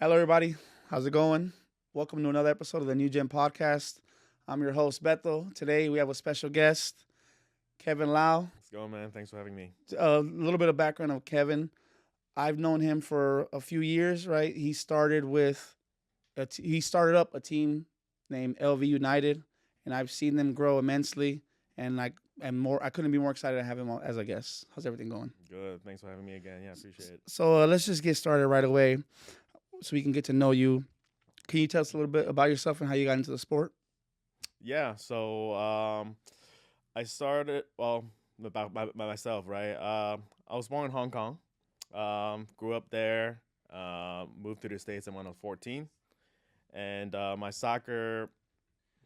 Hello, everybody. How's it going? Welcome to another episode of the Neu Gen Podcast. I'm your host, Beto. Today, we have a special guest, Kevin Lau. Let's go, man. Thanks for having me. A little bit of background of Kevin. I've known him for a few years, right? He started up a team named LV United, and I've seen them grow immensely. And I couldn't be more excited to have him as a guest. How's everything going? Good. Thanks for having me again. Yeah, appreciate it. So let's just get started right away, so we can get to know you. Can you tell us a little bit about yourself and how you got into the sport? Yeah. I started about myself, right? I was born in Hong Kong. Grew up there. Moved to the States when I was 14, and my soccer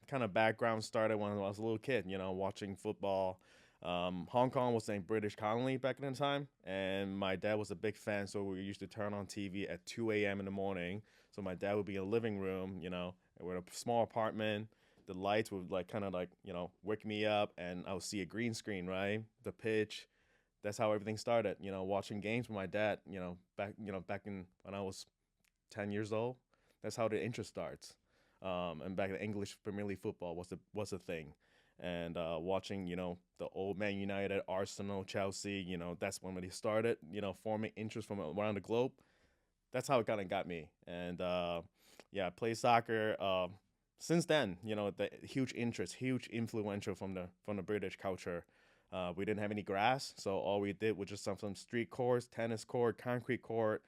kind of background started when I was a little kid. Watching football. Hong Kong was a British colony back in the time, and my dad was a big fan, so we used to turn on TV at 2 a.m. in the morning. So my dad would be in the living room, we're in a small apartment. The lights would wake me up, and I would see a green screen, right? The pitch. That's how everything started. Watching games with my dad. Back in when I was 10 years old. That's how the interest starts. And back in English Premier League football was a thing, and watching the old Man United, Arsenal, Chelsea. That's when they started. Forming interest from around the globe. That's how it kind of got me. And I play soccer. Since then, the huge interest, huge influential from the British culture. We didn't have any grass, so all we did was just some street courts, tennis court, concrete court.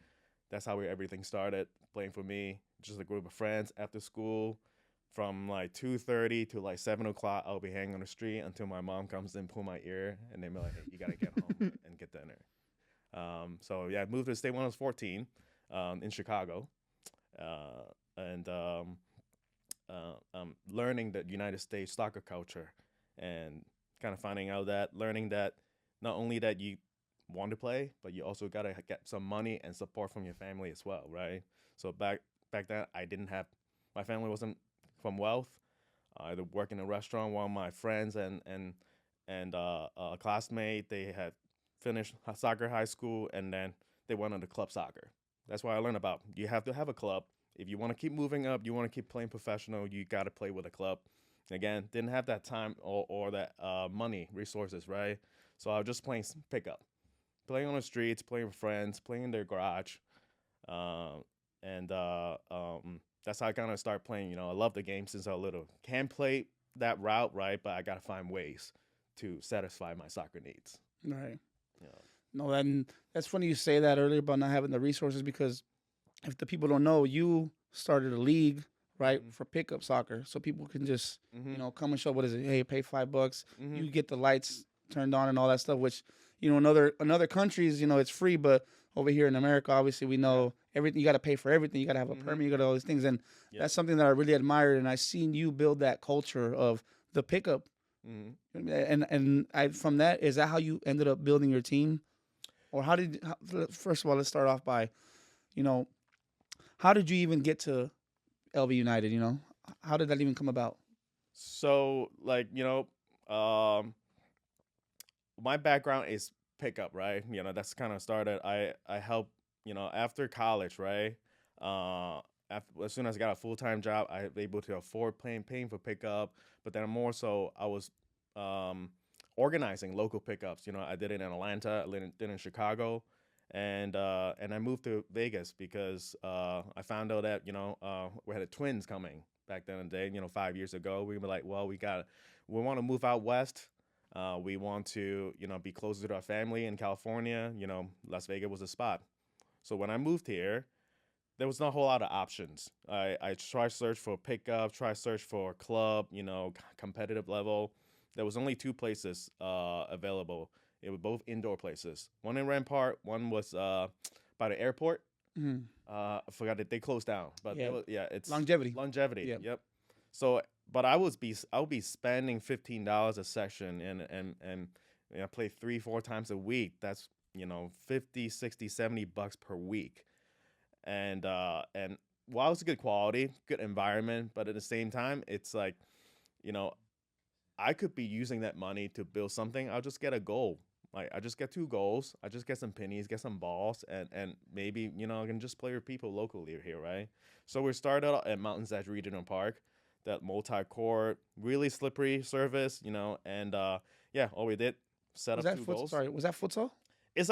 That's how everything started. Playing for me, just a group of friends after school. From like 2:30 to like 7 o'clock, I'll be hanging on the street until my mom comes in, pull my ear, and then be like, "Hey, you gotta get home and get dinner." I moved to the state when I was 14, in Chicago, and learning the United States soccer culture, and kind of learning that not only that you want to play, but you also gotta get some money and support from your family as well, right? So back then, I didn't have my family wasn't from wealth. I work in a restaurant. One of my friends and a classmate, they had finished soccer high school, and then they went on to club soccer. That's why I learned about you have to have a club. If you want to keep moving up, you want to keep playing professional, you got to play with a club. Again, didn't have that time or that money, resources, right? So I was just playing pickup, playing on the streets, playing with friends, playing in their garage. And That's how I kind of start playing. I love the game since I was little. Can play that route, right? But I got to find ways to satisfy my soccer needs. Right. Yeah. No, and that's funny you say that earlier about not having the resources, because if the people don't know, you started a league, right, Mhm. for pickup soccer, so people can just Mhm. come and show what is it? Hey, pay $5, Mhm. you get the lights turned on and all that stuff. Which in other countries, it's free, but over here in America, obviously, we Yeah. know everything. You got to pay for everything. You got to have a Mhm. permit. You got all these things, and Yep. that's something that I really admired. And I seen you build that culture of the pickup. Mhm. You know what I mean? And I from that, is that how you ended up building your team? Or first of all, let's start off by, you know, how did you even get to LV United? How did that even come about? So my background is pickup, right? That's kind of started. I helped, after college, right? As soon as I got a full time job, I was able to afford paying for pickup. But then more so, I was um, organizing local pickups. I did it in Atlanta, did it in Chicago, and I moved to Vegas because I found out that we had a twins coming back then in the day. 5 years ago, we were like, well, we want to move out west. We want to, be closer to our family in California. Las Vegas was a spot. So when I moved here, there was not a whole lot of options. I tried search for pickup, try search for club, competitive level. There was only two places available. It were both indoor places. One in Rampart, one was by the airport. Mhm. I forgot that they closed down, but Yeah, it's longevity. longevity. Yeah, Yep. So, but I would be spending $15 a session, and I play 3-4 times a week. That's 50, 60, $70 per week, and while it's good quality, good environment, but at the same time, it's like you know I could be using that money to build something. I'll just get a goal. Like I just get 2 goals, I just get some pennies, get some balls, and maybe I can just play with people locally here, right? So we started out at Mountains Edge Regional Park, that multi-court, really slippery surface, and yeah, all we did set Was up that 2 goals. Sorry, was that futsal? It's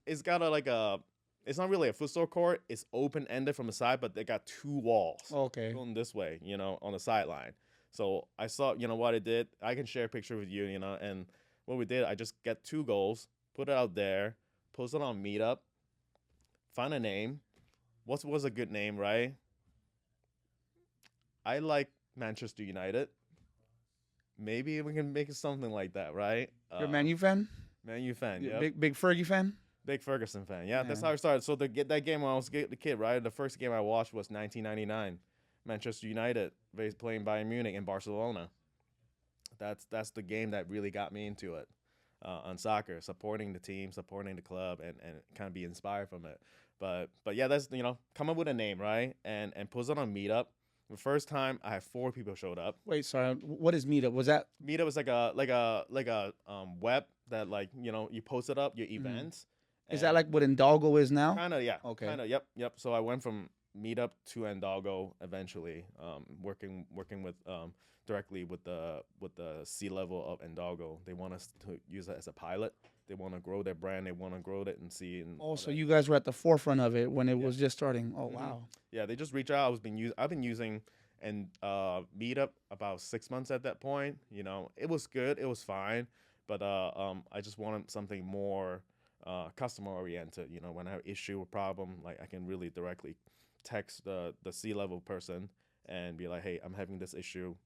it's got it's not really a futsal court. It's open ended from the side, but they got 2 walls Okay. going this way, on the sideline. So I saw, what I did. I can share a picture with you, and what we did, I just get 2 goals, put it out there, post it on Meetup, find a name. What was a good name, right? I like Manchester United. Maybe we can make it something like that, right? You're a Man U fan? Man U fan, Yeah, yeah. big Fergie fan? Big Ferguson fan. Yeah, that's Yeah. how I started. So that game when I was the kid, right? The first game I watched was 1999, Manchester United playing Bayern Munich in Barcelona. That's the game that really got me into it, on soccer, supporting the team, supporting the club, and kind of be inspired from it. But yeah, that's come up with a name, right? And post it on Meetup. The first time I had 4 people showed up. Wait, sorry. What is Meetup? Was that? Meetup is like a web that you post it up your events. Is that like what Hidalgo is now? Kind of, yeah. Okay. Kind of, yep. So I went from Meetup to Hidalgo eventually, working with directly with the C level of Hidalgo. They want us to use it as a pilot. They want to grow their brand. They want to grow it and see. And Oh, so you guys were at the forefront of it when it was just starting. Oh, Mhm. wow. Yeah, they just reach out. I've been using and Meetup about 6 months at that point. It was good. It was fine, but I just wanted something more customer oriented. When I have issue or problem, like I can really directly text the C level person and be like, hey, I'm having this issue,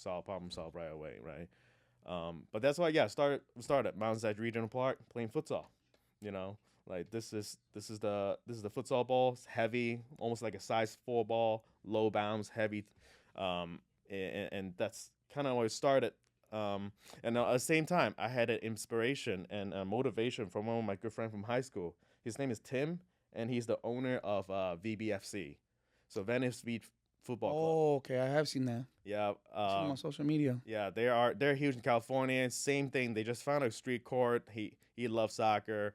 problem solve right away, right? But that's why, yeah, started at Mountains Edge Regional Park playing futsal. Like this is the futsal ball. It's heavy, almost like a size 4 ball, low bounce, heavy, and that's kind of where it started. And at the same time, I had an inspiration and a motivation from one of my good friends from high school. His name is Tim, and he's the owner of VBFC, so Venice Beach Football Club. Oh, okay. I have seen that. Yeah, Seen them on social media. yeah, they're huge in California. Same thing. They just found a street court. He loves soccer,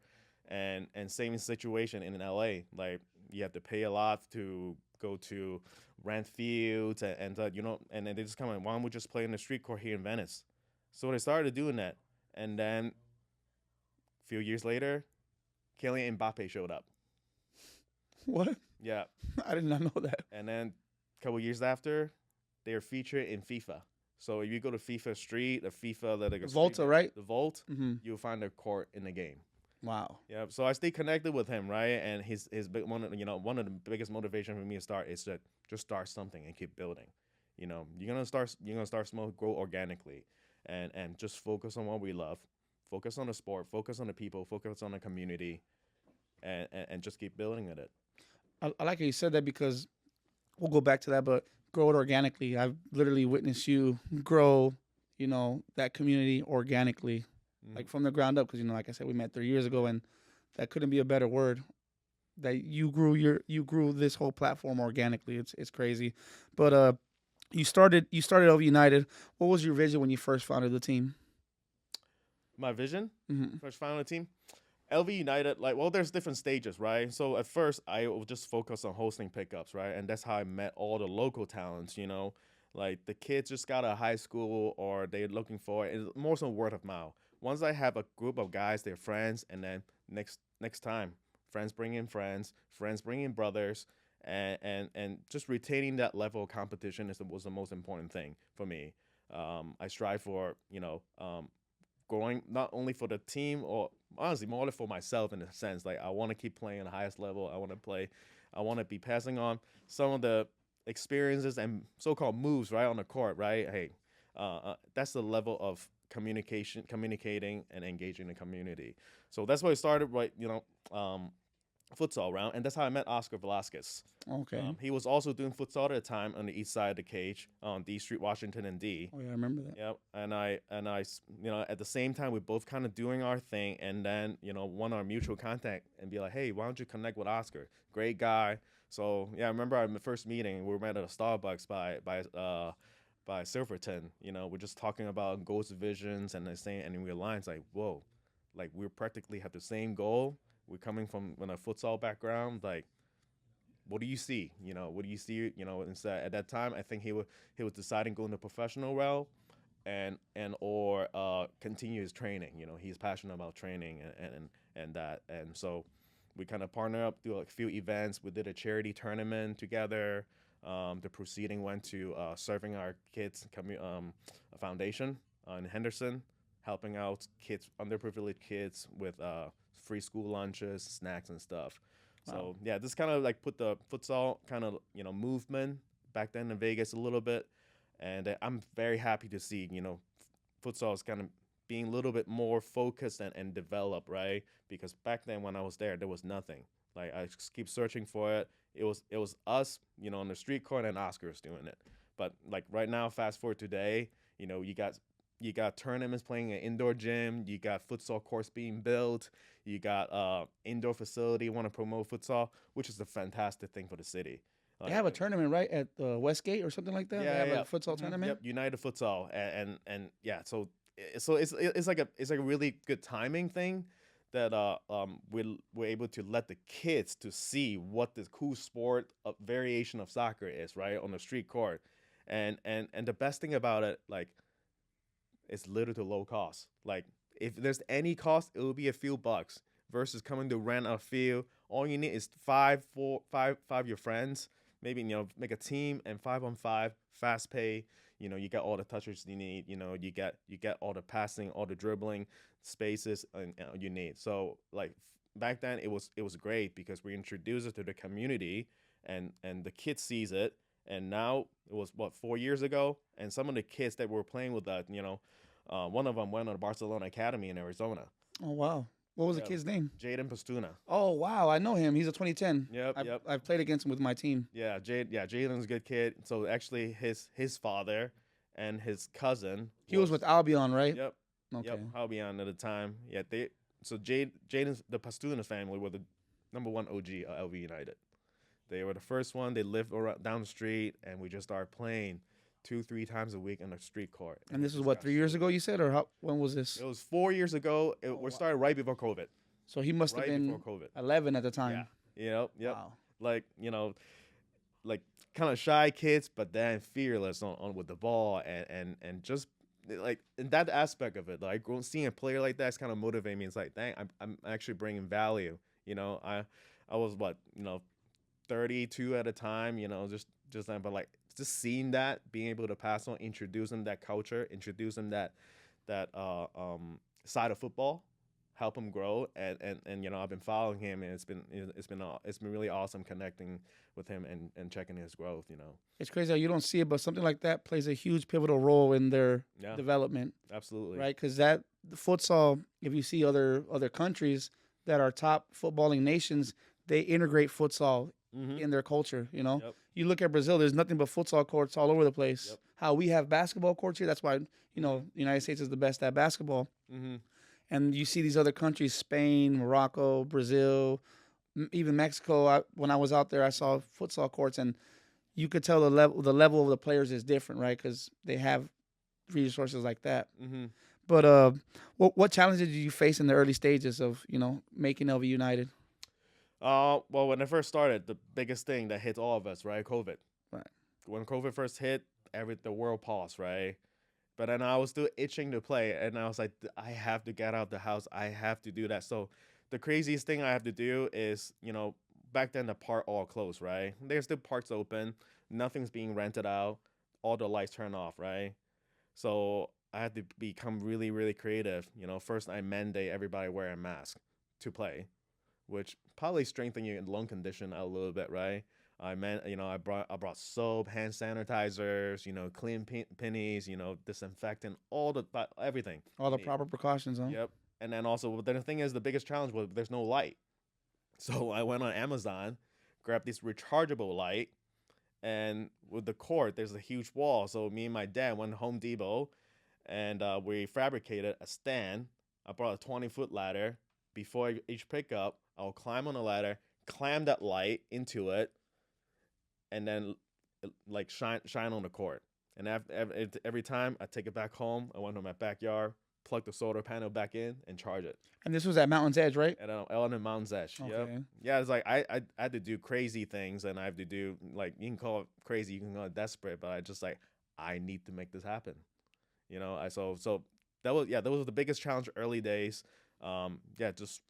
and same situation in LA. Like you have to pay a lot to go to rent fields and and then they just come in. Why don't we just play in the street court here in Venice? So they started doing that, and then a few years later, Kylian Mbappe showed up. What? Yeah, I did not know that. and then a couple years after, they are featured in FIFA. So if you go to FIFA Street, the FIFA like a Volta, street, right? the Vault, Mm-hmm. you'll find a court in the game. Wow. Yeah, so I stay connected with him, right? And his one of the biggest motivation for me to start is to just start something and keep building. You're gonna start small, grow organically, and just focus on what we love, focus on the sport, focus on the people, focus on the community, and just keep building at it. I like how you said that because we'll go back to that, but grow it organically. I've literally witnessed you grow, that community organically, like from the ground up. Because like I said, we met 3 years ago, and that couldn't be a better word. That you grew this whole platform organically. It's crazy, but you started LV United. What was your vision when you first founded the team? My vision, Mm-hmm. first founding team, LV United, there's different stages, right? So at first, I would just focus on hosting pickups, right? And that's how I met all the local talents, Like the kids just got out of high school or they're looking for it. It's more so word of mouth. Once I have a group of guys, they're friends, and then next time, friends bring in friends bring in brothers, and just retaining that level of competition was the most important thing for me. I strive for, growing not only for the team or honestly more for myself in a sense. Like I want to keep playing at the highest level. I want to be passing on some of the experiences and so-called moves right on the court. Right, hey, that's the level of communicating and engaging the community. So that's why it started. Right, futsal round, and that's how I met Oscar Velasquez. Okay. He was also doing futsal at the time on the east side of the cage on D Street, Washington and D. Oh yeah, I remember that. Yep, and I, at the same time, we're both kind of doing our thing, and then, one our mutual contact and be like, hey, why don't you connect with Oscar? Great guy. So yeah, I remember our first meeting, we met at a Starbucks by Silverton. We're just talking about goals, visions, and the same, and we aligned. It's like, whoa, like we practically have the same goal. We're coming from a futsal background. Like, what do you see? What do you see? Instead at that time, I think he was deciding going the professional route and or continue his training. He's passionate about training and that. And so we kind of partner up, do like a few events. We did a charity tournament together. The proceeding went to serving our kids a foundation in Henderson, helping out kids, underprivileged kids with free school lunches, snacks, and stuff. Wow. So yeah, this kind of like put the futsal kind of movement back then in Vegas a little bit, and I'm very happy to see futsal is kind of being a little bit more focused and developed, right? Because back then when I was there was nothing. Like I just keep searching for it. It was us, on the street corner and Oscars doing it. But like right now, fast forward today, you got tournaments playing in an indoor gym. You got futsal courts being built. You got indoor facility want to promote futsal, which is a fantastic thing for the city. They have a tournament, right, at Westgate or something like that? Yeah, they have a futsal tournament? Yep, United Futsal. And yeah, so it's like a really good timing thing that we're able to let the kids to see what this cool sport variation of soccer is, right, on the street court. And the best thing about it, like, it's little to low cost. Like, if there's any cost, it will be a few bucks versus coming to rent a field. All you need is five your friends, maybe, make a team, and 5-on-5, fast pay. You got all the touches you need. You get all the passing, all the dribbling spaces you need. So like back then, it was great because we introduced it to the community, and the kid sees it. And now it was 4 years ago, and some of the kids that were playing with that, one of them went on the Barcelona Academy in Arizona. Oh, wow. What was the kid's name? Jaden Pastuna. Oh, wow. I know him. He's a 2010. Yep. I've played against him with my team. Yeah, Jaden's a good kid. So actually, his father and his cousin. He was with Albion, right? Yep. Okay. Yep. Albion at the time. Yeah. Jaden's the Pastuna family were the number one OG of LV United. They were the first one. They lived down the street, and we just started playing 2-3 times a week on the street court. And this was what, 3 years ago, you said, or when was this? It was 4 years ago. We started right before COVID. So he must have been 11 at the time. Yeah. Yep. Wow. Like, like kind of shy kids, but then fearless on with the ball and just like in that aspect of it. Like seeing a player like that's kind of motivating me. It's like, dang, I'm actually bringing value. I was 32 at a time. Just then, but like just seeing that, being able to pass on, introduce them that culture, introduce them that side of football, help him grow, and I've been following him, and it's been really awesome connecting with him and checking his growth. It's crazy how you don't see it, but something like that plays a huge pivotal role in their development. Absolutely. Right, because the futsal, if you see other countries that are top footballing nations, they integrate futsal in their culture. Yep. You look at Brazil, there's nothing but futsal courts all over the place. Yep. How we have basketball courts here, that's why the United States is the best at basketball. Mm-hmm. And you see these other countries, Spain, Morocco, Brazil, even Mexico. When I was out there, I saw futsal courts, and you could tell the level of the players is different, right? Because they have resources like that. Mm-hmm. But what challenges did you face in the early stages of making LV United? Well, when I first started, the biggest thing that hit all of us, right? COVID. Right. When COVID first hit, the world paused, right? But then I was still itching to play, and I was like, I have to get out the house. I have to do that. So the craziest thing I have to do is, back then the park all closed, right? There's still parks open. Nothing's being rented out. All the lights turn off, right? So I had to become really, really creative. First I mandate everybody wear a mask to play, which probably strengthen your lung condition out a little bit, right? I brought soap, hand sanitizers, clean pennies, disinfectant, everything. All the proper precautions, huh? Yep. And then also, the thing is, the biggest challenge was there's no light. So I went on Amazon, grabbed this rechargeable light, and with the cord, there's a huge wall. So me and my dad went to Home Depot, and we fabricated a stand. I brought a 20-foot ladder. Before each pickup, I'll climb on the ladder, clamp that light into it, and then like shine on the court. And every time I take it back home, I went to my backyard, plug the solar panel back in and charge it. And this was at Mountain's Edge, right? And on Mountain's Edge. Yep. Okay. Yeah, it's like I had to do crazy things, and I have to do, like, you can call it crazy, you can call it desperate, but I just like, I need to make this happen. So that was the biggest challenge early days. Just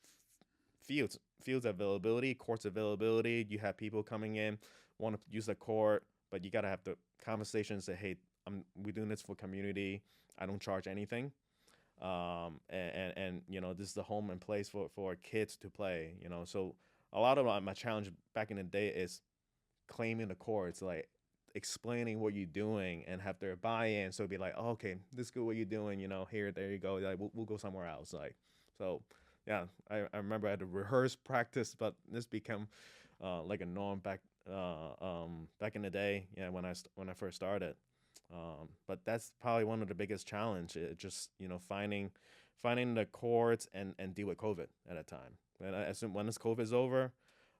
fields availability, courts availability. You have people coming in, want to use the court, but you gotta have the conversation. Say, hey, we're doing this for community. I don't charge anything. And this is the home and place for kids to play. So a lot of my challenge back in the day is claiming the courts, like explaining what you're doing and have their buy-in. So it'd be like, oh, okay, this is good what you're doing. Here, there you go. Like we'll go somewhere else. Like so. Yeah, I remember I had to rehearse, practice, but this became like a norm back in the day. Yeah, when I first started. But that's probably one of the biggest challenge. Just finding the courts and deal with COVID at a time. And as soon when this COVID is over,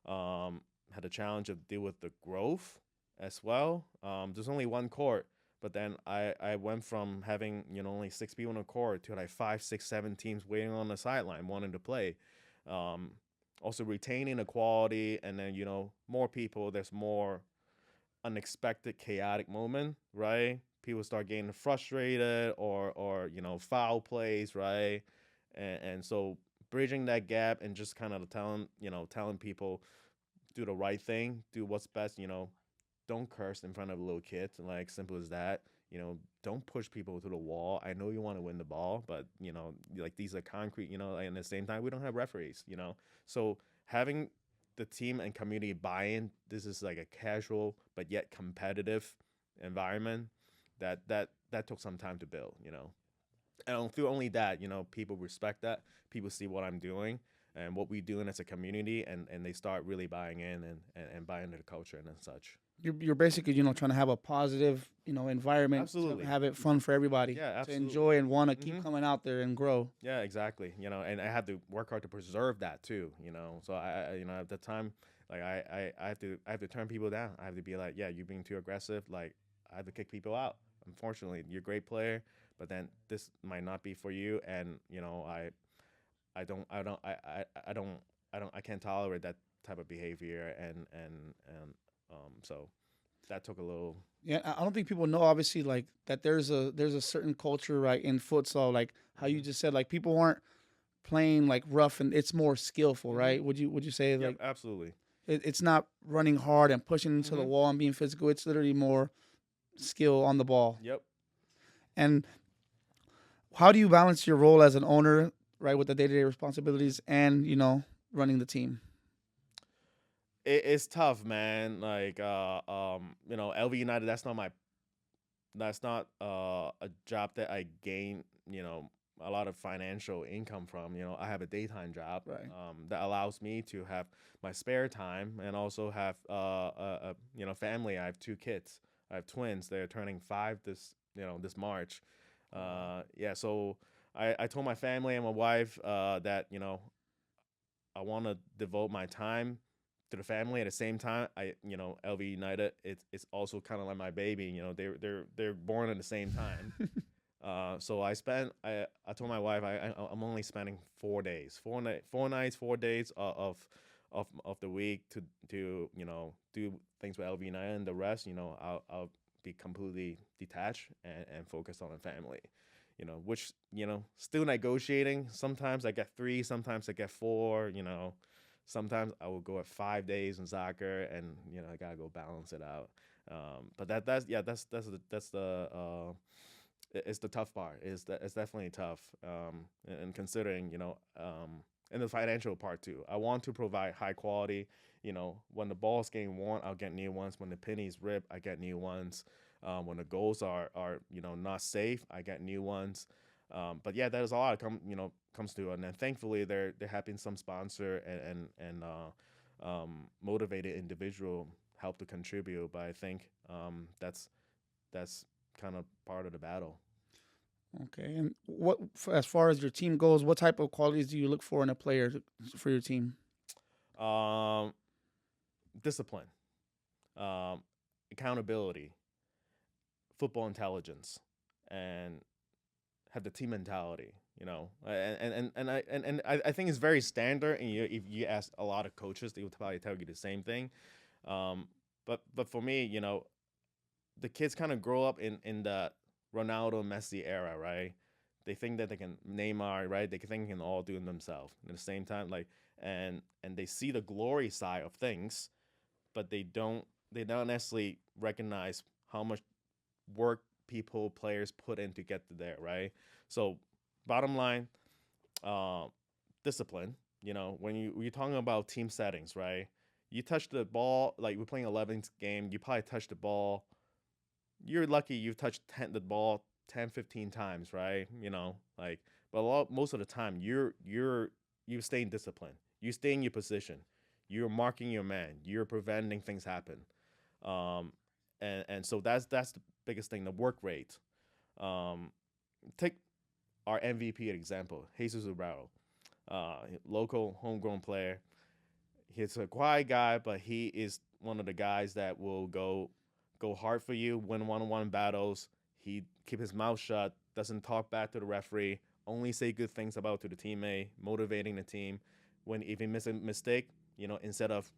had a challenge of deal with the growth as well. There's only one court. But then I went from having only 6 people on the court to like 5, 6, 7 teams waiting on the sideline wanting to play. Also retaining the quality, and then more people. There's more unexpected, chaotic moment, right? People start getting frustrated or foul plays, right? And so bridging that gap and just kind of telling people do the right thing, do what's best, don't curse in front of little kids, like simple as that. Don't push people to the wall. I know you want to win the ball, but like these are concrete. Like, at the same time, we don't have referees. So having the team and community buy-in. This is like a casual but yet competitive environment that took some time to build. And through only that, people respect that. People see what I'm doing and what we're doing as a community, and they start really buying in and buying into the culture and such. You're basically trying to have a positive environment. Absolutely. To have it fun for everybody. Yeah, absolutely. To enjoy and want to keep coming out there and grow. Yeah, exactly. And I had to work hard to preserve that too. So I at the time, like I have to turn people down. I have to be like, yeah, you're being too aggressive. Like I have to kick people out. Unfortunately, you're a great player, but then this might not be for you. And I can't tolerate that type of behavior. So that took a little. Yeah, I don't think people know, obviously, like that there's a certain culture, right, in futsal, like how you just said, like people aren't playing like rough, and it's more skillful, right? Would you say Yep, like absolutely. It's not running hard and pushing into the wall and being physical. It's literally more skill on the ball. Yep. And how do you balance your role as an owner, right, with the day-to-day responsibilities and running the team? It's tough, man. Like LV United, that's not a job that I gain a lot of financial income from. I have a daytime job, right, that allows me to have my spare time and also have family. I have 2 kids. I have twins. They're turning 5 this March. So I told my family and my wife that I want to devote my time to the family. At the same time, LV United, it's also kind of like my baby. They're born at the same time. So I told my wife I'm only spending 4 days, 4 nights, 4 days of the week to do things with LV United, and the rest I'll be completely detached and focused on the family. Which still negotiating. Sometimes I get 3, sometimes I get 4. Sometimes I will go at 5 days in soccer, and I gotta go balance it out. But that's the it's the tough part. It's definitely tough. And considering and the financial part too. I want to provide high quality. When the ball's getting worn, I'll get new ones. When the pennies rip, I get new ones. When the goals are not safe, I get new ones. But yeah, there's a lot comes to it, and then thankfully there have been some sponsor and motivated individual help to contribute. But I think that's kind of part of the battle. Okay, and as far as your team goes, what type of qualities do you look for in a player for your team? Discipline, accountability, football intelligence, and have the team mentality. You know, I think it's very standard. And if you ask a lot of coaches, they will probably tell you the same thing. Um, but for me, you know, the kids kind of grow up in the Ronaldo, Messi era, right? They think that they can Neymar, right? They think they can all do it themselves. At the same time, like, and they see the glory side of things, but they don't necessarily recognize how much work people players put in to get to there, right? So bottom line, uh, discipline. You know, when you're talking about team settings, right? You touch the ball, like we're playing 11th game, you probably touch the ball. You're lucky you've touched the ball 10, 15 times, right? You know, like, but most of the time you stay in discipline. You stay in your position. You're marking your man. You're preventing things happen. Um, and so that's the biggest thing, the work rate. Um, take our MVP example, Jesus Ubrao, local homegrown player. He's a quiet guy, but he is one of the guys that will go hard for you, win one-on-one battles. He keep his mouth shut, doesn't talk back to the referee, only say good things about to the teammate, motivating the team. When if he makes a mistake, you know, instead of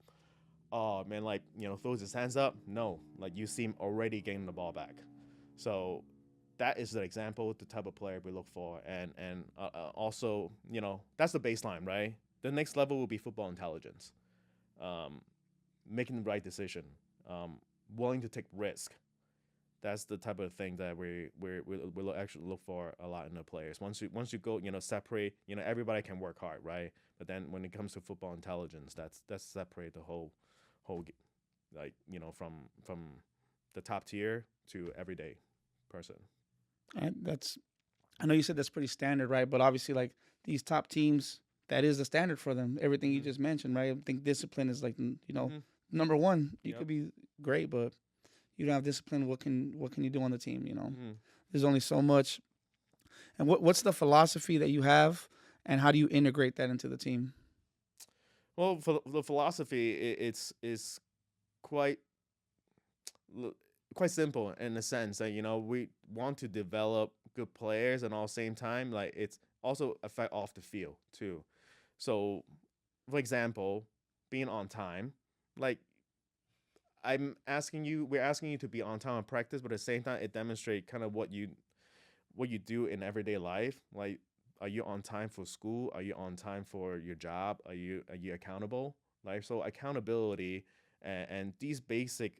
oh man, like you know, throws his hands up, no, like you see him already getting the ball back. So that is the example, the type of player we look for, and also you know that's the baseline, right? The next level will be football intelligence, um, making the right decision, um, willing to take risk. That's the type of thing that we actually look for a lot in the players. Once you go, you know, separate. You know, everybody can work hard, right? But then when it comes to football intelligence, that's separate the whole like you know from the top tier to everyday person. And I know you said that's pretty standard, right? But obviously, like these top teams, that is the standard for them. Everything you just mentioned, right? I think discipline is like you know number one. You could be great, but you don't have discipline. What can you do on the team? You know, there's only so much. And what's the philosophy that you have, and how do you integrate that into the team? Well, for the philosophy, it's quite quite simple in the sense that you know we want to develop good players and all the same time like it's also affect off the field too. So, for example, being on time, like we're asking you to be on time in practice, but at the same time, it demonstrates kind of what you do in everyday life. Like, are you on time for school? Are you on time for your job? Are you accountable? Like, so accountability and these basic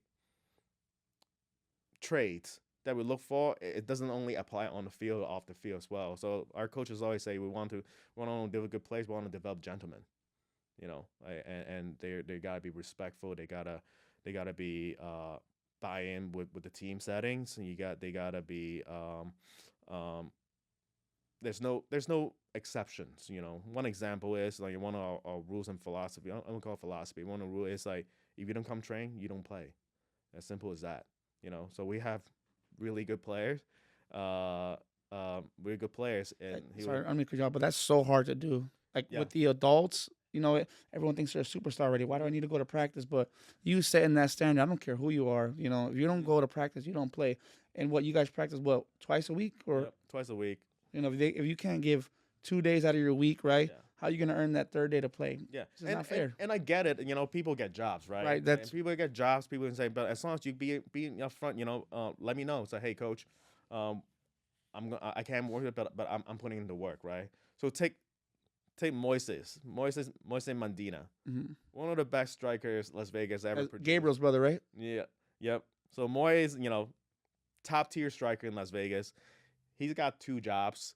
traits that we look for, it doesn't only apply on the field, off the field as well. So our coaches always say we want to develop good players, we want to develop gentlemen. You know, and they gotta be respectful. They gotta be buy in with the team settings. And they gotta be um, there's no exceptions. You know, one example is like one of our rules and philosophy. I don't call it philosophy. One of the rule is like if you don't come train, you don't play. As simple as that. You know, so we have really good players. Uh, we're good players, and Sorry, I'm cut you off, but that's so hard to do. Like with the adults, you know, everyone thinks they're a superstar already. Why do I need to go to practice? But you setting that standard, I don't care who you are. You know, if you don't go to practice, you don't play. And what you guys practice, what, twice a week? Or twice a week. You know, if you can't give 2 days out of your week, right? Yeah. How are you gonna earn that third day to play? Yeah, It's not fair. And I get it. You know, people get jobs, right? Right, that's- And people get jobs. People can say, but as long as you be up front, you know, let me know. Say, hey, coach, um, I can't work, but I'm putting in the work, right? So take Moises Mandina, one of the best strikers Las Vegas ever produced. Gabriel's brother, right? Yeah, yep. So Moises, you know, top tier striker in Las Vegas. He's got 2 jobs.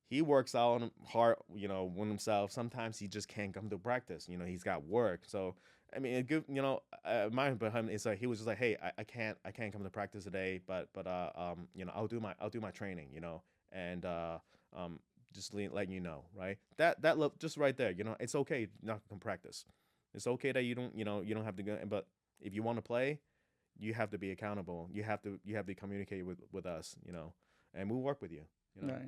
He works out hard, you know, with himself. Sometimes he just can't come to practice. You know, he's got work. So I mean, you know, my behind is like he was just like, hey, I can't come to practice today, but you know, I'll do my training, you know, and just letting you know, right? That look just right there, you know, it's okay not to come practice. It's okay that you don't have to go, but if you want to play, you have to be accountable. You have to communicate with us, you know, and we'll work with you, you know. Right.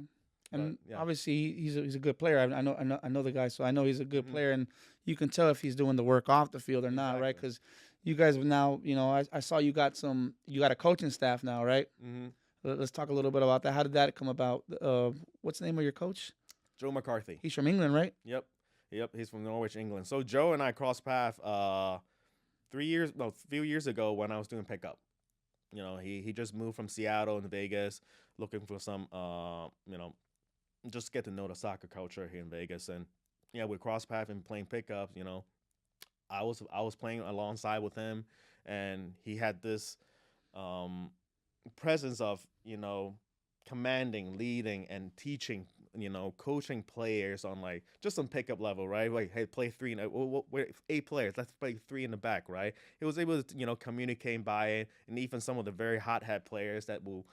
And But, yeah. obviously he's a good player. I know the guy, so I know he's a good player, and you can tell if he's doing the work off the field or not, right? Because you guys now, you know, I saw you got a coaching staff now, right? Mm-hmm. Let's talk a little bit about that. How did that come about? What's the name of your coach? Joe McCarthy. He's from England, right? Yep. Yep. He's from Norwich, England. So Joe and I crossed paths a few years ago when I was doing pickup. He just moved from Seattle to Vegas, looking for some just get to know the soccer culture here in Vegas. And yeah, we crossed paths and playing pickups. I was playing alongside with him, and he had this presence of commanding, leading, and teaching. Coaching players on like just on pickup level, right? Like, hey, play three. We're 8 players. Let's play 3 in the back, right? He was able to communicate by it, and even some of the very hothead players that will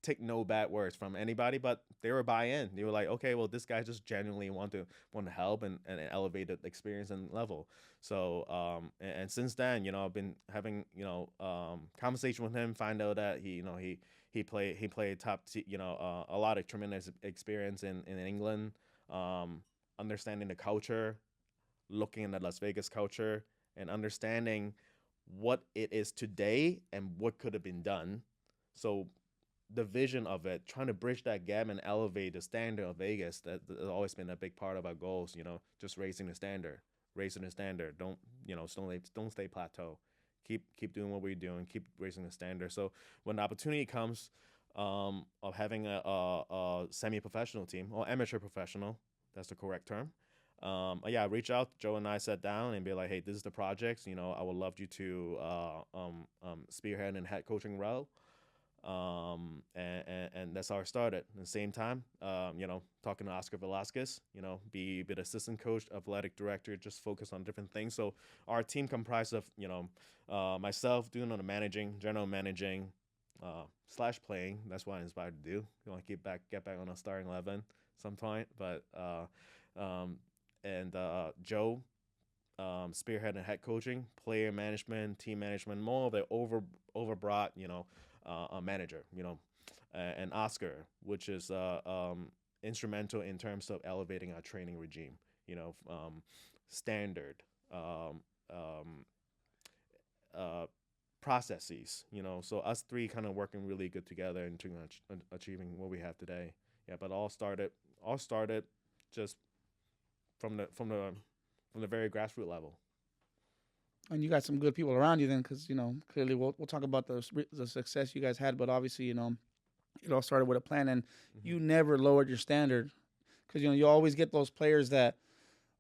take no bad words from anybody, but they were buy in. They were like, okay, well, this guy just genuinely want to help and elevate the experience and level. So and since then, I've been having conversation with him, find out that he played top a lot of tremendous experience in England, understanding the culture, looking at the Las Vegas culture, and understanding what it is today and what could have been done. So the vision of it, trying to bridge that gap and elevate the standard of Vegas, that has always been a big part of our goals. Just raising the standard. Don't stay plateau. Keep doing what we're doing. Keep raising the standard. So when the opportunity comes of having a semi-professional team or amateur professional, that's the correct term. Reach out. Joe and I sat down and be like, hey, this is the projects. I would love you to spearhead and head coaching role. And that's how I started. At the same time, talking to Oscar Velasquez, be a bit assistant coach, athletic director, just focus on different things. So our team comprised of, myself doing all the general managing, / playing. That's what I'm inspired to do. You want to get back on a starting 11 some point. But, Joe, spearhead and head coaching, player management, team management, more of the overbroad, a manager, and Oscar, which is instrumental in terms of elevating our training regime, standard, processes, so us three kind of working really good together and achieving what we have today. Yeah, but all started just from the very grassroots level. And you got some good people around you then, because clearly we'll talk about the success you guys had, but obviously it all started with a plan, and you never lowered your standard, because you always get those players that,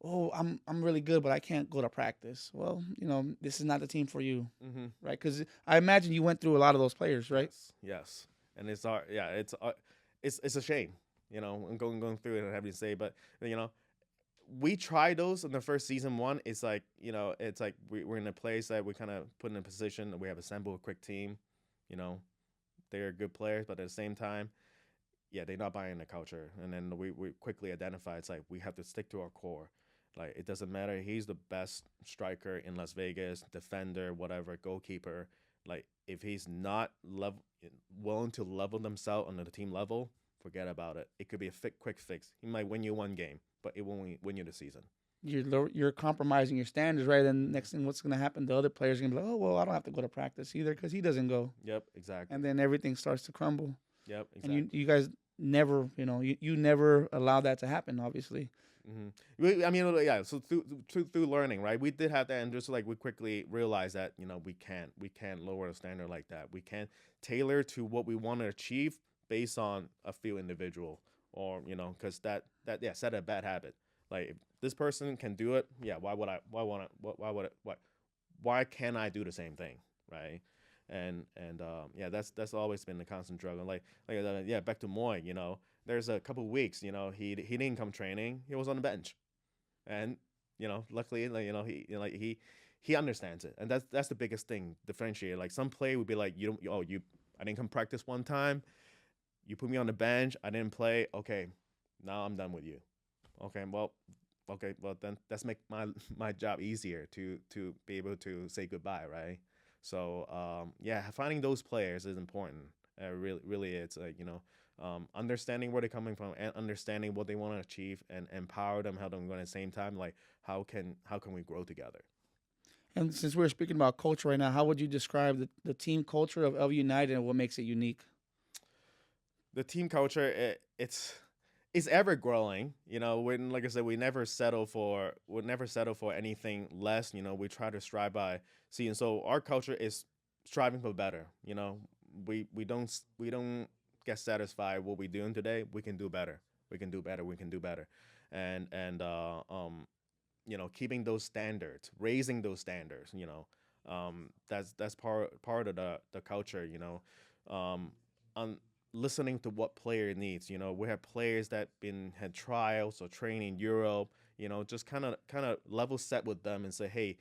oh, I'm really good, but I can't go to practice. Well, this is not the team for you, right? Because I imagine you went through a lot of those players, right? Yes. And it's a shame, I'm going through it and having to say, but we tried those in the first season 1. It's like, it's like we're in a place that we kind of put in a position that we have assembled a quick team. They're good players, but at the same time, yeah, they're not buying the culture. And then we quickly identify, it's like we have to stick to our core. Like, it doesn't matter. He's the best striker in Las Vegas, defender, whatever, goalkeeper. Like, if he's not willing to level themselves on the team level, forget about it. It could be a quick fix. He might win you 1 game, but it won't win you the season. You're compromising your standards, right? And next thing, what's going to happen? The other players are going to be like, oh, well, I don't have to go to practice either because he doesn't go. Yep, exactly. And then everything starts to crumble. Yep, exactly. And you guys never, you never allow that to happen, obviously. I mean, yeah. So through learning, right? We did have that, and just like we quickly realized that we can't lower the standard like that. We can't tailor to what we want to achieve based on a few individual, or because that set a bad habit. Like, if this person can do it, yeah, why can't I do the same thing, right? And that's always been the constant struggle. Like back to Moy, there's a couple of weeks, he didn't come training, he was on the bench, and luckily, he understands it, and that's the biggest thing differentiate. Like, some play would be like, I didn't come practice one time, you put me on the bench, I didn't play, okay, now I'm done with you. Okay, well then that's make my job easier to be able to say goodbye, right? So finding those players is important. Really, it's understanding where they're coming from and understanding what they want to achieve, and empower them, help them go at the same time. Like, how can we grow together? And since we're speaking about culture right now, how would you describe the team culture of LV United and what makes it unique? The team culture, it's it's ever growing. When, like I said, we never settle for anything less. We try to strive by seeing. So our culture is striving for better. We don't get satisfied what we're doing today. We can do better. We can do better. We can do better. And keeping those standards, raising those standards. That's part of the culture. On listening to what player needs. We have players that had trials or training in Europe. Just kind of level set with them and say, hey,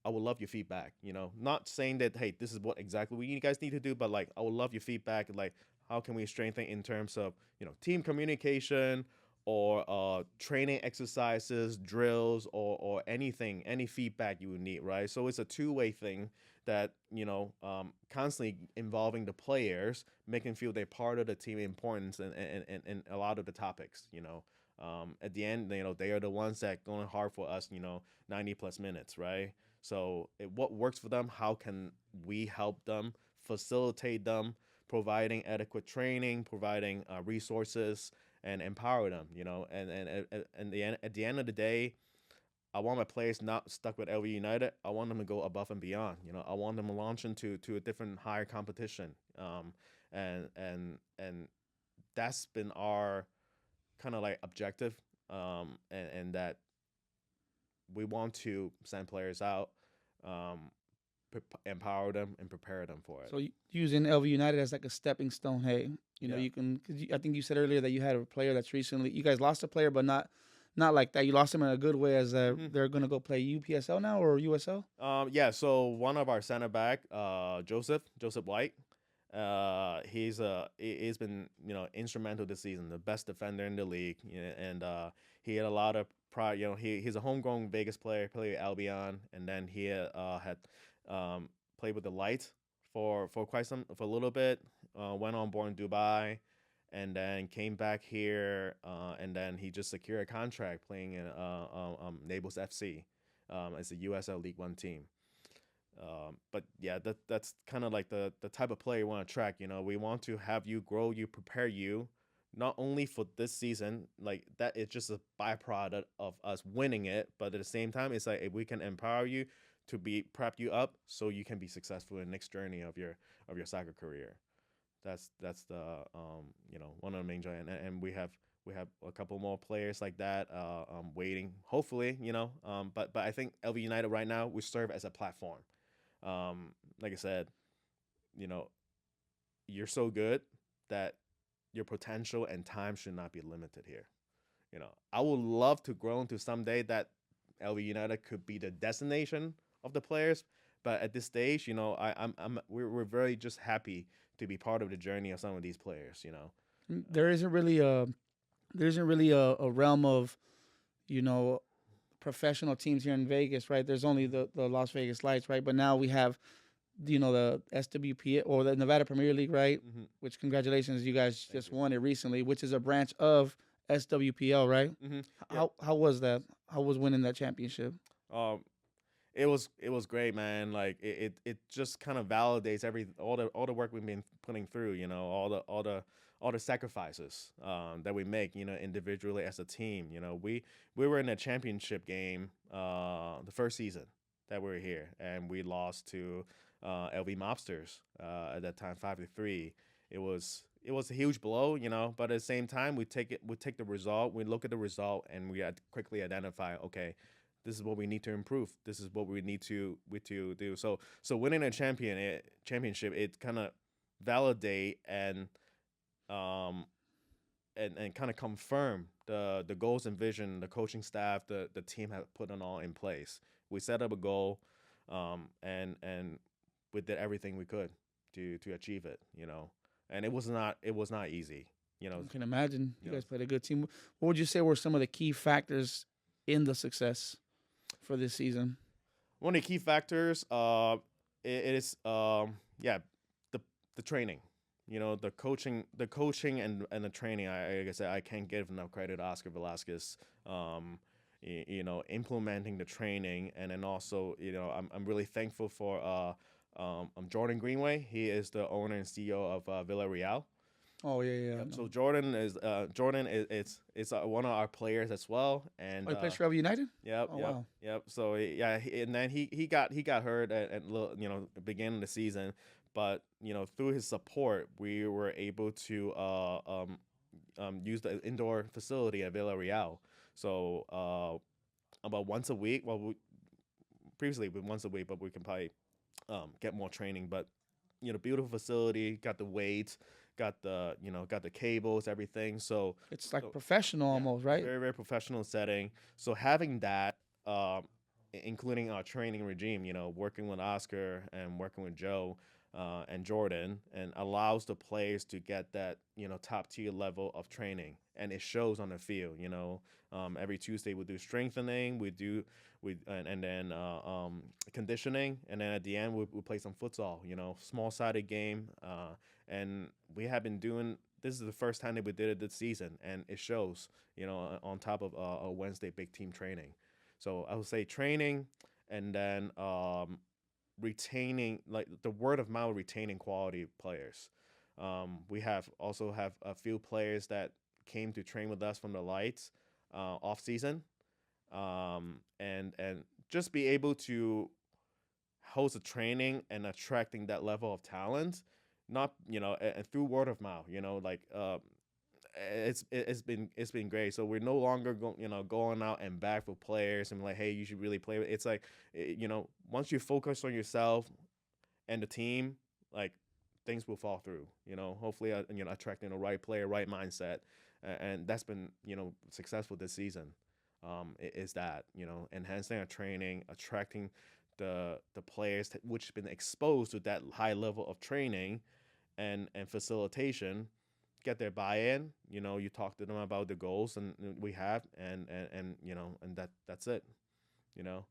I would love your feedback. Not saying that, hey, this is what exactly you guys need to do, but like I would love your feedback. Like, how can we strengthen in terms of team communication or training exercises, drills, or anything, any feedback you would need, right? So it's a two-way thing that constantly involving the players, making feel they're part of the team importance and a lot of the topics. At the end, they are the ones that going hard for us. 90+ minutes, right? So what works for them? How can we help them, facilitate them, providing adequate training, providing resources, and empower them? At the end of the day, I want my players not stuck with LV United. I want them to go above and beyond. I want them to launch into a different higher competition. And that's been our kind of like objective. And that we want to send players out, um, empower them, and prepare them for it. So using LV United as like a stepping stone. Hey, Yeah. you can. Cause I think you said earlier that you had a player that's recently. You guys lost a player, but not like that. You lost him in a good way, as they're gonna go play UPSL now or USL. Yeah. So one of our center back, Joseph White, he's been instrumental this season, the best defender in the league, and he had a lot of pride. He's a homegrown Vegas player, played with Albion, and then he had played with the Light for a little bit. Went on board in Dubai, and then came back here, and then he just secured a contract playing in Naples FC, as a USL League One team. But yeah, that's kind of like the type of player you want to attract. We want to have you grow, you prepare you, not only for this season, like that is just a byproduct of us winning it, but at the same time, it's like if we can empower you to be prep you up so you can be successful in the next journey of your soccer career. That's the one of the main joy, and we have a couple more players like that waiting. Hopefully, but I think LV United right now we serve as a platform. Like I said, you know, you're so good that your potential and time should not be limited here. I would love to grow into someday that LV United could be the destination of the players, but at this stage, we're very just happy to be part of the journey of some of these players. There isn't really a realm of you know professional teams here in Vegas, right? There's only the Las Vegas Lights, right? But now we have the SWP or the Nevada Premier League, right? Mm-hmm. Which congratulations, you guys Thank just you. won it recently, which is a branch of SWPL, right? Mm-hmm. How was that? How was winning that championship? Um, it was great, man. Like it just kind of validates all the work we've been putting through. All the sacrifices that we make. Individually as a team. We were in a championship game the first season that we were here, and we lost to LV Mobsters at that time 5-3. It was a huge blow, but at the same time we take the result, we look at the result, and we quickly identify, okay, this is what we need to improve. This is what we need to do. So winning a championship, it kind of validate um and kind of confirm the goals and vision the coaching staff, the team have put on all in place. We set up a goal, and we did everything we could to achieve it. And it was not easy. I can imagine you You know, guys played a good team. What would you say were some of the key factors in the success for this season? One of the key factors, it is yeah, the training. The coaching and the training. Like I said, I can't give enough credit to Oscar Velasquez. Implementing the training, and then also, I'm really thankful for Jordan Greenway. He is the owner and CEO of Villarreal. Oh yeah, yeah. Yep. No. So Jordan is one of our players as well, and Oh, he plays for LV United. yep, Oh yep, wow. yep. So yeah, and then he got hurt at the beginning of the season, but through his support, we were able to use the indoor facility at Villarreal. So about once a week. Well, previously it was once a week, but we can probably get more training. But beautiful facility, got the weights, got the cables, everything. So It's like so professional yeah, almost, right? very very professional setting. So having that, including our training regime, working with Oscar and working with Joe. And Jordan, and allows the players to get that top tier level of training, and it shows on the field. Every Tuesday we do strengthening, and then conditioning, and then at the end we play some futsal. Small sided game, and we have been doing. This is the first time that we did it this season, and it shows. On top of a Wednesday big team training. So I would say training, and then retaining, like the word of mouth, retaining quality players. We have a few players that came to train with us from the lights off season, and just be able to host a training and attracting that level of talent, not and through word of mouth, like it's been great. So we're no longer going out and back for players and like, hey, you should really play. It's like, once you focus on yourself and the team, like things will fall through. Hopefully, attracting the right player, right mindset, and that's been successful this season. Is that enhancing our training, attracting the players which have been exposed to that high level of training and facilitation, get their buy-in. You talk to them about the goals and we have, and that's it. You know,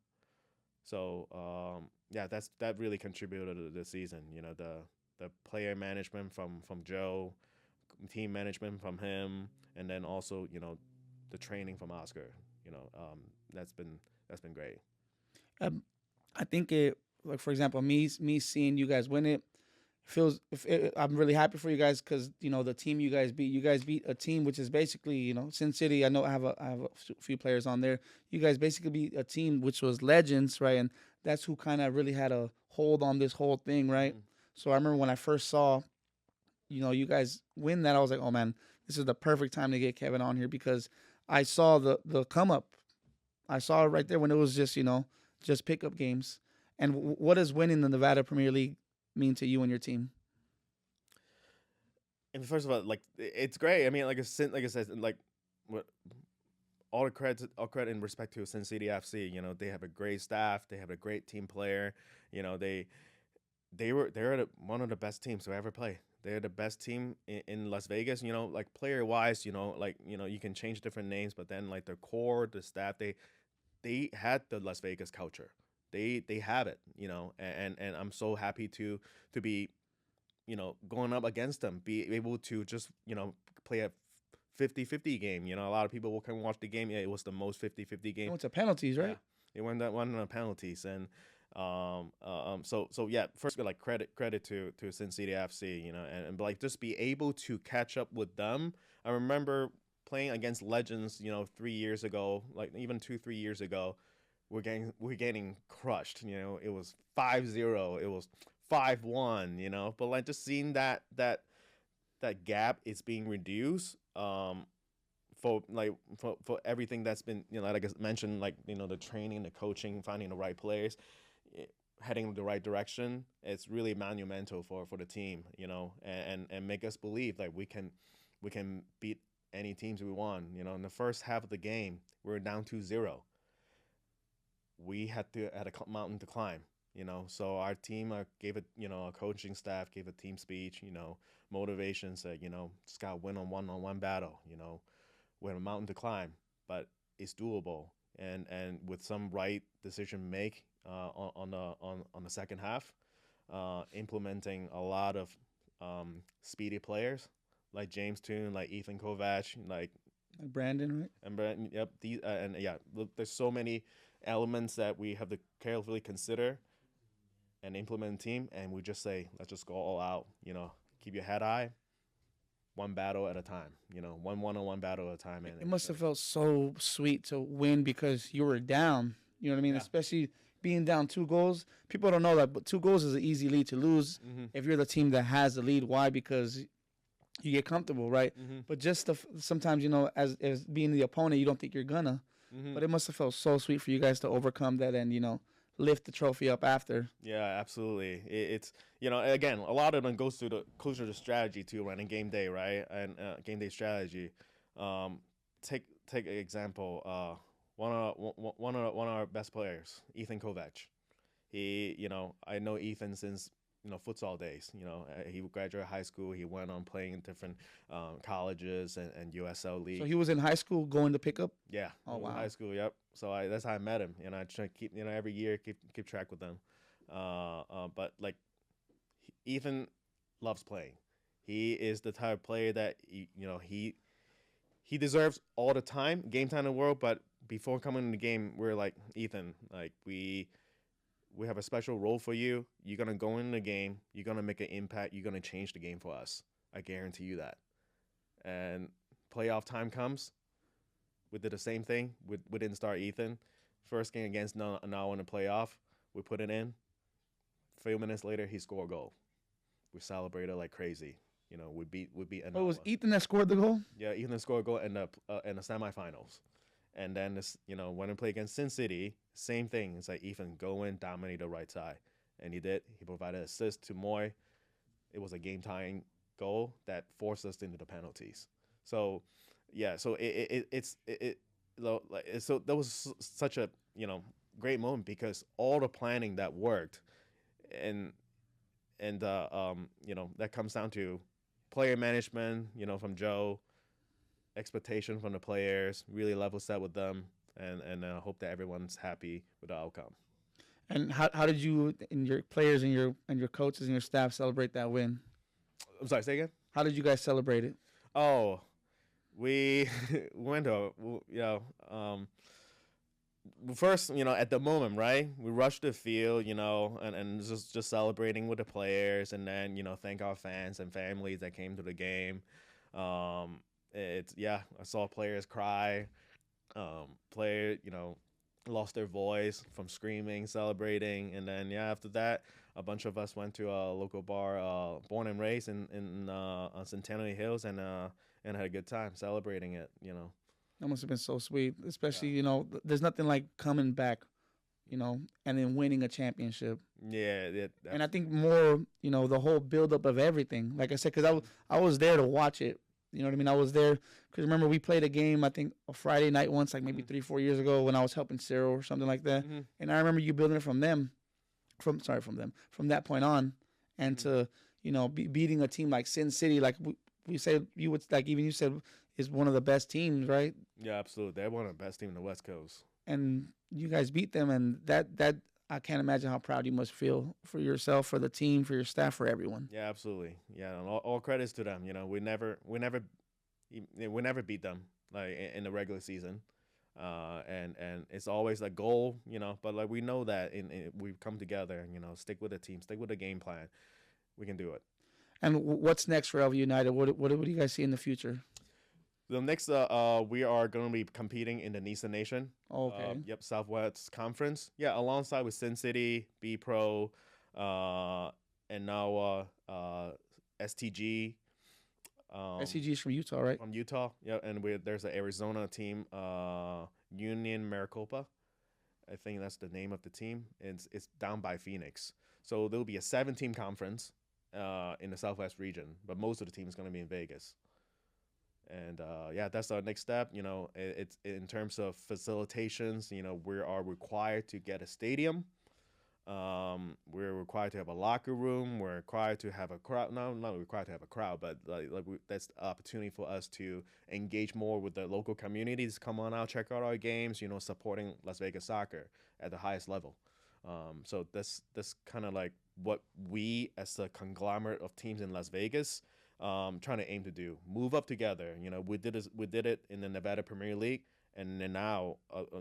so yeah, that really contributed to the season. The player management from Joe, team management from him, and then also the training from Oscar. That's been great. Um, I think it, like for example, me seeing you guys win it feels. I'm really happy for you guys because the team you guys beat. You guys beat a team which is basically Sin City. I know I have a few players on there. You guys basically beat a team which was legends, right? And that's who kind of really had a hold on this whole thing, right? Mm-hmm. So I remember when I first saw you guys win that, I was like, oh man, this is the perfect time to get Kevin on here because I saw the come up. I saw it right there when it was just pickup games. And what does winning the Nevada Premier League mean to you and your team? And first of all, like it's great. I mean, like I said, like what all credit in respect to Sin City FC. They have a great staff. They have a great team player. They're one of the best teams to ever play. They're the best team in Las Vegas. Like player wise, like you can change different names, but then like their core, the staff, they had the Las Vegas culture. They have it. And I'm so happy to be going up against them, be able to just play a 50-50 game. A lot of people will come watch the game. Yeah, it was the most 50-50 It game. went to penalties, Yeah, right? it went that one on penalties, and so yeah. First, like credit to Sin City FC, and like just be able to catch up with them. I remember playing against legends, 3 years ago, like even 2-3 years ago. We're getting crushed. It was 5-0. It was 5-1. But like just seeing that gap is being reduced. For everything that's been like I mentioned, like the training, the coaching, finding the right players, heading in the right direction. It's really monumental for the team, and make us believe like we can beat any teams we want. In the first half of the game, we were down 2-0. We had a mountain to climb. So our team gave it, a coaching staff gave a team speech, motivation, said, just got to win on one battle. We have a mountain to climb, but it's doable. And with some right decision make on the second half, implementing a lot of speedy players like James Toon, like Ethan Kovac, like Like Brandon, right? and Brent, yep, and yeah, look, there's so many elements that we have to carefully consider and implement team, and we just say let's just go all out. Keep your head high, one battle at a time. You know, one-on-one battle at a time. And It must have felt so sweet to win because you were down. You know what I mean? Yeah. Especially being down 2 goals. People don't know that, but 2 goals is an easy lead to lose if you're the team that has the lead. Why? Because you get comfortable, right? But just sometimes, you know, as being the opponent, you don't think you're gonna. But it must have felt so sweet for you guys to overcome that and, you know, lift the trophy up after. Yeah, absolutely. It's, you know, again, a lot of them goes to the closer to strategy too, running game day, right? And game day strategy. Take an example. One of our best players, Ethan Kovac. He, you know, I know Ethan since, you know, futsal days. You know, he graduated high school. He went on playing in different colleges and USL league. So he was in high school going to pick up? Yeah. Oh, wow. High school, yep. So that's how I met him. And I try to keep, you know, every year keep track with them. But like, Ethan loves playing. He is the type of player that, you know, he deserves all the time, game time in the world. But before coming in the game, we're like, Ethan, like we have a special role for you. You're going to go in the game. You're going to make an impact. You're going to change the game for us. I guarantee you that. And playoff time comes. We did the same thing. We didn't start Ethan. First game against now in the playoff. We put it in. A few minutes later, he scored a goal. We celebrated like crazy. You know, we beat Oh, it was Ethan that scored the goal? Yeah, Ethan scored a goal in the semifinals. And then this, you know, when we play against Sin City, same thing. It's like Ethan go in, dominate the right side, and he did. He provided assist to Moy. It was a game tying goal that forced us into the penalties. So, yeah. So so that was such a, you know, great moment because all the planning that worked, and you know, that comes down to player management. You know, from Joe. Expectation from the players, really level set with them, and hope that everyone's happy with the outcome. And how did you and your players and your coaches and your staff celebrate that win? I'm sorry, say again? How did you guys celebrate it? Oh, we went to, you know, first, you know, at the moment, right? We rushed the field, you know, and just celebrating with the players, and then, you know, thank our fans and families that came to the game. I saw players cry. Player, you know, lost their voice from screaming, celebrating, and then after that, a bunch of us went to a local bar, born and raised in Centennial Hills, and had a good time celebrating it. You know, that must have been so sweet, especially you know, there's nothing like coming back, you know, and then winning a championship. Yeah, and I think more, you know, the whole buildup of everything. Like I said, because I was there to watch it. You know what I mean? I was there because remember we played a game, I think a Friday night once, like maybe 3-4 years ago when I was helping Cyril or something like that. And I remember you building it from that point on, and to, you know, beating a team like Sin City, like we said, you would, like even you said, is one of the best teams, right? Yeah, absolutely. They're one of the best teams in the West Coast. And you guys beat them, and that I can't imagine how proud you must feel for yourself, for the team, for your staff, for everyone. Yeah, absolutely. Yeah, and all credits to them. You know, we never beat them like in the regular season, and it's always a goal. You know, but like we know that we've come together. You know, stick with the team, stick with the game plan. We can do it. And what's next for LV United? What do you guys see in the future? The next, we are going to be competing in the NISA Nation. Okay. Southwest Conference. Yeah, alongside with Sin City, B Pro, and now STG. STG is from Utah, right? From Utah, yeah. And there's an Arizona team, Union Maricopa. I think that's the name of the team. It's down by Phoenix. So there'll be a 7-team conference in the Southwest region, but most of the team is going to be in Vegas. And that's our next step. You know, it's in terms of facilitations. You know, we are required to get a stadium. We're required to have a locker room. We're required to have a crowd. No, not required to have a crowd, but that's the opportunity for us to engage more with the local communities. Come on out, check out our games. You know, supporting Las Vegas soccer at the highest level. So that's kind of like what we, as a conglomerate of teams in Las Vegas, trying to aim to do. Move up together. You know, we did it in the Nevada Premier League, and then now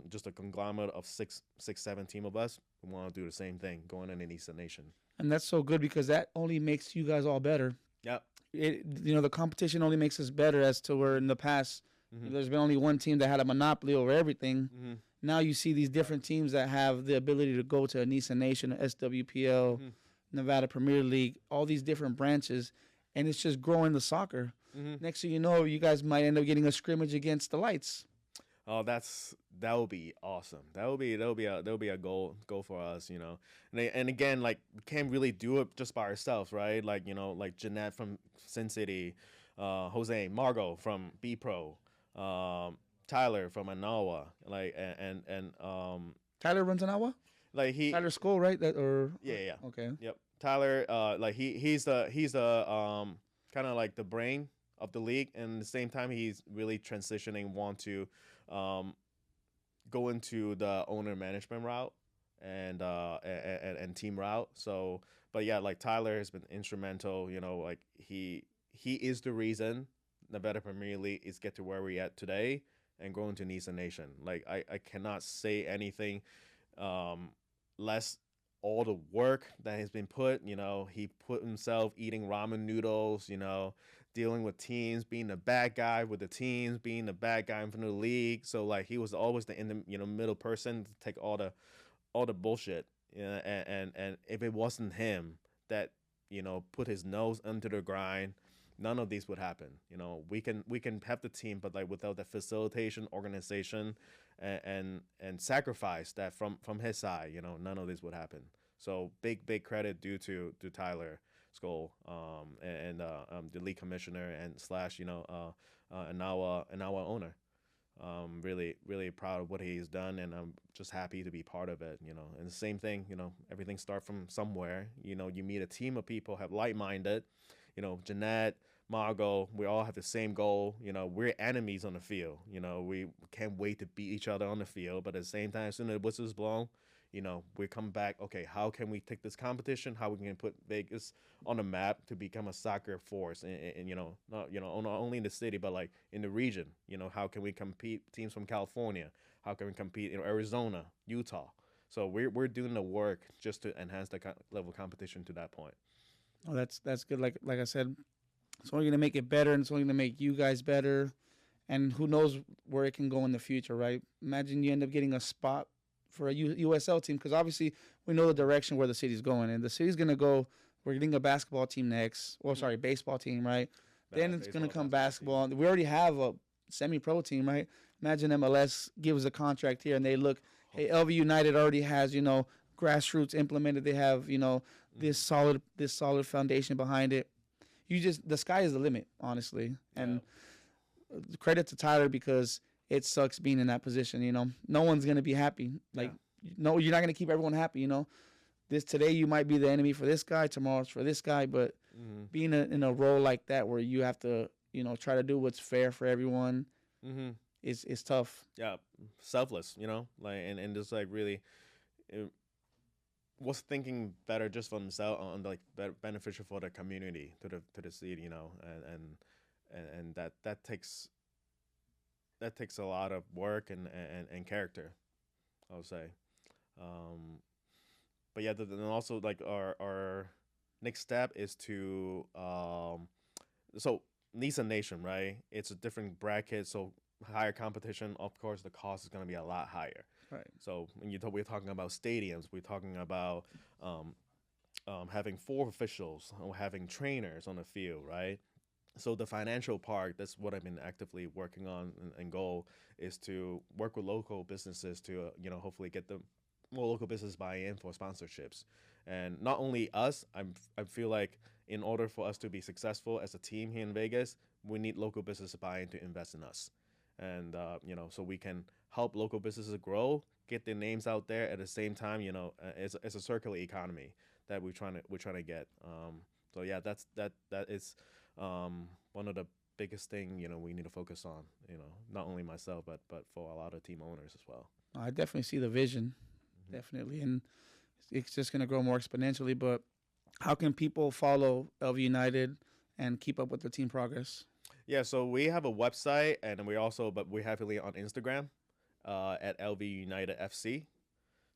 just a conglomerate of 7 team of us. We want to do the same thing, going in the NISA Nation. And that's so good because that only makes you guys all better. Yep. the competition only makes us better as to where in the past there's been only one team that had a monopoly over everything. Now you see these different teams that have the ability to go to a Nissan Nation, SWPL, Nevada Premier League, all these different branches, and it's just growing the soccer. Next thing you know, you guys might end up getting a scrimmage against the Lights. Oh, that would be awesome. That'll be a goal for us, And again, like we can't really do it just by ourselves, right? Like like Jeanette from Sin City, Jose, Margot from B Pro, Tyler from Anawa, like and Tyler runs an Iowa? like Tyler School, right? Yeah. Okay. Yep. Tyler, like he's the kind of like the brain of the league, and at the same time he's really transitioning, want to go into the owner management route and team route. So, but yeah, like Tyler has been instrumental. Like he is the reason Nevada Premier League is get to where we at today and growing to Nissan Nation. Like I cannot say anything less. All the work that has been put, he put himself eating ramen noodles, dealing with teams, being the bad guy with the teams, being the bad guy in front of the league. So like he was always the middle person to take all the bullshit. And if it wasn't him that put his nose under the grind, none of these would happen. We can have the team, but like without the facilitation, organization, and sacrifice that from his side, none of this would happen. So big credit due to Tyler Skoll, and the league commissioner and slash Anawa owner. Really proud of what he's done, and I'm just happy to be part of it. And the same thing, everything starts from somewhere. You meet a team of people have like-minded. Jeanette, Margot, we all have the same goal. We're enemies on the field. We can't wait to beat each other on the field. But at the same time, as soon as the whistle's blown, we come back. Okay, how can we take this competition? How we can put Vegas on the map to become a soccer force? And not only in the city, but like in the region. How can we compete? Teams from California. How can we compete in Arizona, Utah? So we're doing the work just to enhance the level of competition to that point. Oh, that's good. Like I said, it's only gonna make it better, and it's only gonna make you guys better. And who knows where it can go in the future, right? Imagine you end up getting a spot for a USL team, because obviously we know the direction where the city's going, and the city's gonna go. We're getting a basketball team next. Well, sorry, baseball team, right? Then it's gonna come basketball. We already have a semi-pro team, right? Imagine MLS gives a contract here, and they look. Hey, LV United already has grassroots implemented. They have this solid foundation behind it. The sky is the limit, honestly. And credit to Tyler, because it sucks being in that position. No one's gonna be happy. No, you're not gonna keep everyone happy. Today you might be the enemy for this guy, tomorrow it's for this guy, but being in a role like that where you have to try to do what's fair for everyone is tough. Yeah, selfless. And just like really. Was thinking better just for themselves, on like beneficial for the community, to the city, and that takes a lot of work and character, I would say. But yeah, then also like our next step is to so Nissan Nation, right? It's a different bracket, so higher competition. Of course, the cost is going to be a lot higher. Right. So when we're talking about stadiums, we're talking about having 4 officials or having trainers on the field, right? So the financial part, that's what I've been actively working on, and goal is to work with local businesses to hopefully get the more local business buy-in for sponsorships. And not only us, I feel like in order for us to be successful as a team here in Vegas, we need local business buy-in to invest in us. And so we can help local businesses grow, get their names out there. At the same time, it's a circular economy that we're trying to get. So yeah, that is one of the biggest thing we need to focus on. Not only myself, but for a lot of team owners as well. I definitely see the vision, definitely, and it's just going to grow more exponentially. But how can people follow LV United and keep up with the team progress? Yeah, so we have a website, and we're heavily on Instagram at LV United FC.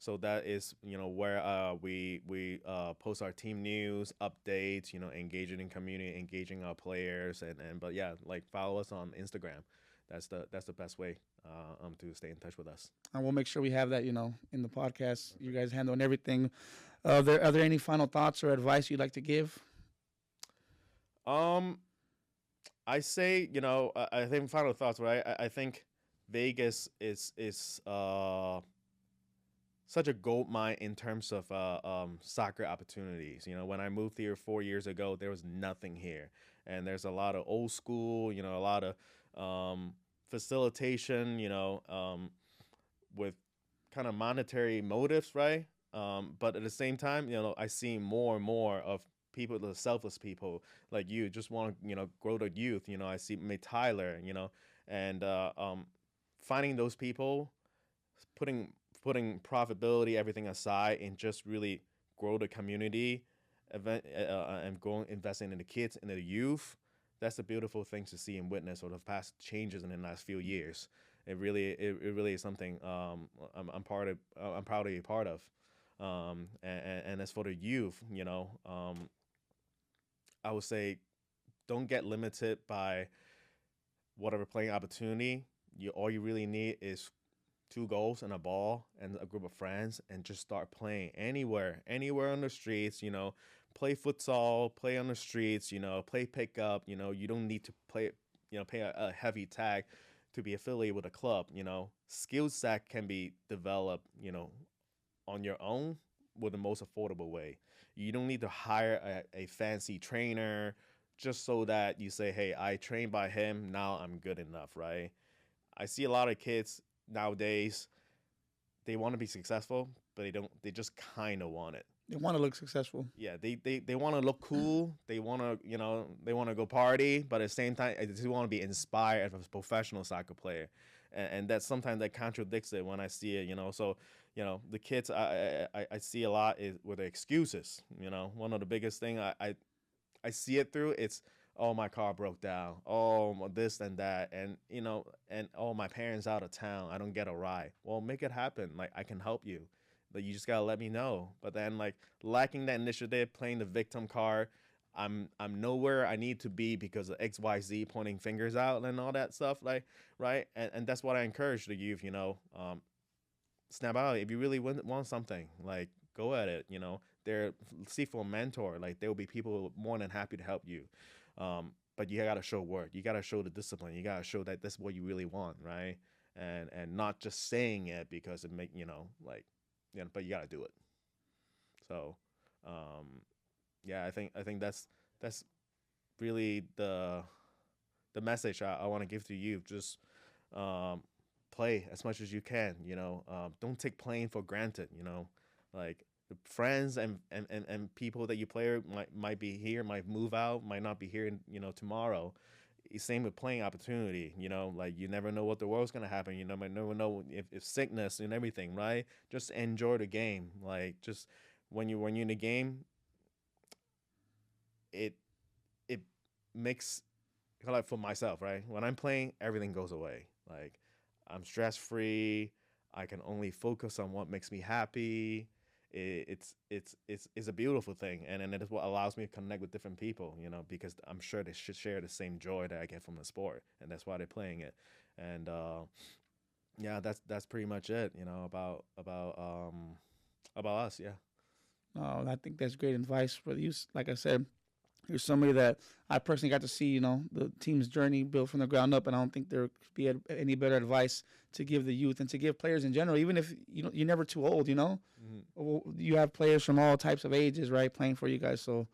So that is, where we post our team news, updates, engaging in community, engaging our players, and but yeah, like follow us on Instagram. That's the best way to stay in touch with us. And we'll make sure we have that, in the podcast. You guys handling everything. Are there any final thoughts or advice you'd like to give? Um, I say, I think final thoughts, right? I think Vegas is such a gold mine in terms of soccer opportunities. When I moved here 4 years ago, there was nothing here, and there's a lot of old school, a lot of facilitation, with kind of monetary motives, right? But at the same time, I see more and more of people, the selfless people like you, just want to, grow the youth. I see May Tyler, and finding those people, putting profitability, everything aside, and just really grow the community, and going investing in the kids and the youth. That's a beautiful thing to see and witness over the past changes in the last few years. It really is something I'm proud to be a part of. And as for the youth, I would say don't get limited by whatever playing opportunity. All you really need is two goals and a ball and a group of friends, and just start playing anywhere on the streets. Play futsal, play on the streets. Play pickup. You don't need to play. Pay a heavy tag to be affiliated with a club. Skill set can be developed. On your own with the most affordable way. You don't need to hire a fancy trainer just so that you say, hey, I trained by him, now I'm good enough, right? I see a lot of kids nowadays, they want to be successful, but they just kind of want it. They want to look successful. Yeah, they want to look cool. They want to, they want to go party, but at the same time, they just want to be inspired as a professional soccer player. And that sometimes that contradicts it when I see it, So, the kids I see a lot is with the excuses. One of the biggest thing I see it through, it's, oh, my car broke down, oh, this and that, and and oh, my parents out of town, I don't get a ride. Well, make it happen. Like, I can help you, but you just gotta let me know. But then, like, lacking that initiative, playing the victim card, I'm nowhere I need to be because of XYZ pointing fingers out and all that stuff, like, right? And that's what I encourage the youth. Snap out if you really want something, like, go at it. They're seek for a mentor. Like, there will be people more than happy to help you. But you gotta show work. You gotta show the discipline. You gotta show that that's what you really want, right? And not just saying it because it make but you gotta do it. So, yeah, I think that's really the message I want to give to you. Just play as much as you can. Don't take playing for granted. Like, the friends and people that you play might be here, might move out, might not be here, tomorrow. Same with playing opportunity. Like, you never know what the world's gonna happen. Might never know if sickness and everything, right? Just enjoy the game. Like, just when you're in the game, it makes, like, for myself, right? When I'm playing, everything goes away. Like, I'm stress free. I can only focus on what makes me happy. It's a beautiful thing, and it is what allows me to connect with different people. Because I'm sure they should share the same joy that I get from the sport, and that's why they're playing it. And yeah, that's pretty much it. About us. Yeah. I think that's great advice for you. Like I said, you're somebody that I personally got to see, the team's journey built from the ground up, and I don't think there could be any better advice to give the youth and to give players in general, even if you're never too old, Well, you have players from all types of ages, right, playing for you guys. So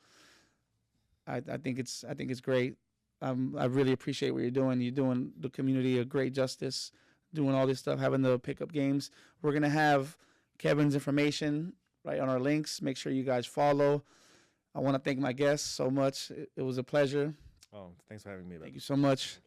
I think it's great. I really appreciate what you're doing. You're doing the community a great justice, doing all this stuff, having the pickup games. We're gonna have Kevin's information right on our links. Make sure you guys follow. I want to thank my guests so much. It was a pleasure. Oh, thanks for having me. Thank you so much.